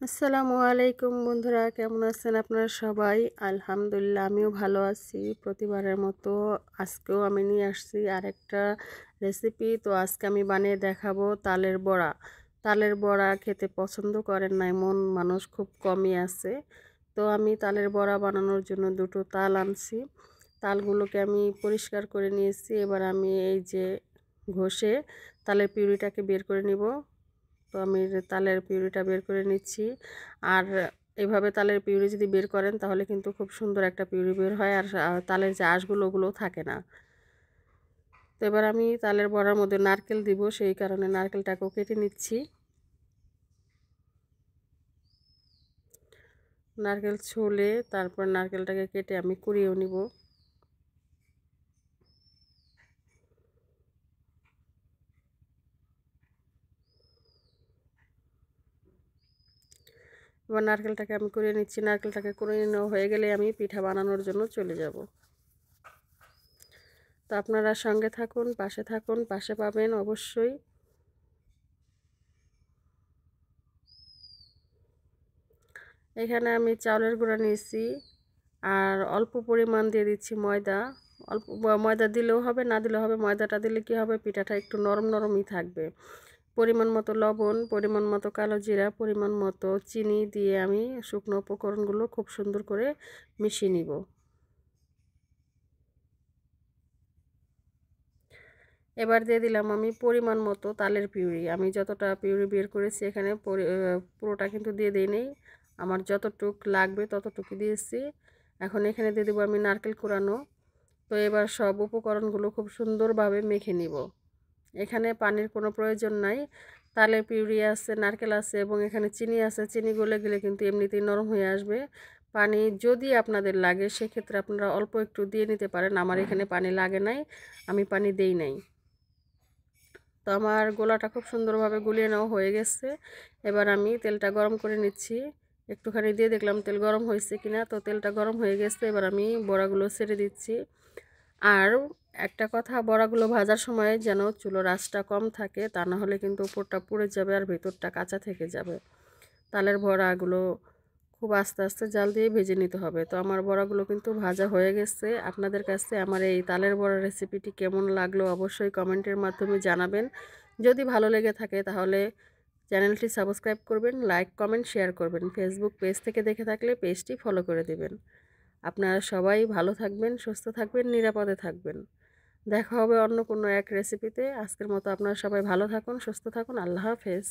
আসসালামু আলাইকুম বন্ধুরা, কেমন আছেন আপনারা সবাই? আলহামদুলিল্লাহ, আমিও ভালো আছি। প্রতিবারের মতো আজকেও আমি নিয়ে আসছি আরেকটা রেসিপি। তো আজকে আমি বানিয়ে দেখাবো তালের বড়া। তালের বড়া খেতে পছন্দ করেন না এমন মানুষ খুব কমই আছে। তো আমি তালের বড়া বানানোর জন্য দুটো তাল আনছি। তালগুলোকে আমি পরিষ্কার করে নিয়েছি। এবার আমি এই যে ঘষে তালের পিউরিটাকে বের করে নিব। তো আমি তালের পিউরিটা বের করে নিচ্ছি। আর এভাবে তালের পিউরি যদি বের করেন তাহলে কিন্তু খুব সুন্দর একটা পিউরি বের হয়, আর তালের যে আঁশগুলো ওগুলোও থাকে না। তো এবার আমি তালের বড়ার মধ্যে নারকেল দিব, সেই কারণে নারকেলটাকেও কেটে নিচ্ছি। নারকেল ছুলে তারপর নারকেলটাকে কেটে আমি কুড়িয়েও নিব। এবার নারকেলটাকে আমি কুড়িয়ে নিচ্ছি। নারকেলটাকে কুড়িয়ে নেওয়া হয়ে গেলে আমি পিঠা বানানোর জন্য চলে যাব। তো আপনারা সঙ্গে থাকুন, পাশে থাকুন, পাশে পাবেন অবশ্যই। এখানে আমি চাউলের গুঁড়া নিয়েছি, আর অল্প পরিমাণ দিয়ে দিচ্ছি ময়দা। অল্প ময়দা দিলেও হবে, না দিলেও হবে। ময়দাটা দিলে কি হবে, পিঠাটা একটু নরম নরমই থাকবে। পরিমাণ মতো লবণ, পরিমাণ মতো কালো জিরা, পরিমাণ মতো চিনি দিয়ে আমি শুকনো উপকরণগুলো খুব সুন্দর করে মিশিয়ে নিব। এবার দিয়ে দিলাম আমি পরিমাণ মতো তালের পিউরি। আমি যতটা পিউরি বের করেছি এখানে পুরোটা কিন্তু দিয়ে দিই নেই, আমার যতটুক লাগবে ততটুকু দিয়েছি। এখন এখানে দিয়ে দেবো আমি নারকেল কোরানো। তো এবার সব উপকরণগুলো খুব সুন্দরভাবে মেখে নিব। এখানে পানির কোনো প্রয়োজন নাই। তালের পিউরি আছে, নারকেল আছে এবং এখানে চিনি আছে। চিনি গলে গেলে কিন্তু এমনিতেই নরম হয়ে আসবে। পানি যদি আপনাদের লাগে সেক্ষেত্রে আপনারা অল্প একটু দিয়ে নিতে পারেন। আমার এখানে পানি লাগে নাই, আমি পানি দেই নাই। তো আমার গোলাটা খুব সুন্দরভাবে গুলিয়ে নেওয়া হয়ে গেছে। এবার আমি তেলটা গরম করে নিচ্ছি। একটুখানি দিয়ে দেখলাম তেল গরম হয়েছে কিনা। তো তেলটা গরম হয়ে গেছে, এবার আমি বড়াগুলো ছেড়ে দিচ্ছি। আর একটা কথা, বড়াগুলো ভাজার সময় যেন চুলোর আঁচটা কম থাকে, তা না হলে কিন্তু উপরটা পুড়ে যাবে আর ভেতরটা কাঁচা থেকে যাবে। তালের বড়াগুলো খুব আস্তে আস্তে জাল দিয়ে ভেজে নিতে হবে। তো আমার বড়াগুলো কিন্তু ভাজা হয়ে গেছে। আপনাদের কাছে আমার এই তালের বড়া রেসিপিটি কেমন লাগলো অবশ্যই কমেন্টের মাধ্যমে জানাবেন। যদি ভালো লেগে থাকে তাহলে চ্যানেলটি সাবস্ক্রাইব করবেন, লাইক কমেন্ট শেয়ার করবেন। ফেসবুক পেজ থেকে দেখে থাকলে পেজটি ফলো করে দেবেন। আপনারা সবাই ভালো থাকবেন, সুস্থ থাকবেন, নিরাপদে থাকবেন। দেখা হবে অন্য কোনো এক রেসিপিতে। আজকের মতো আপনারা সবাই ভালো থাকুন, সুস্থ থাকুন। আল্লাহ হাফেজ।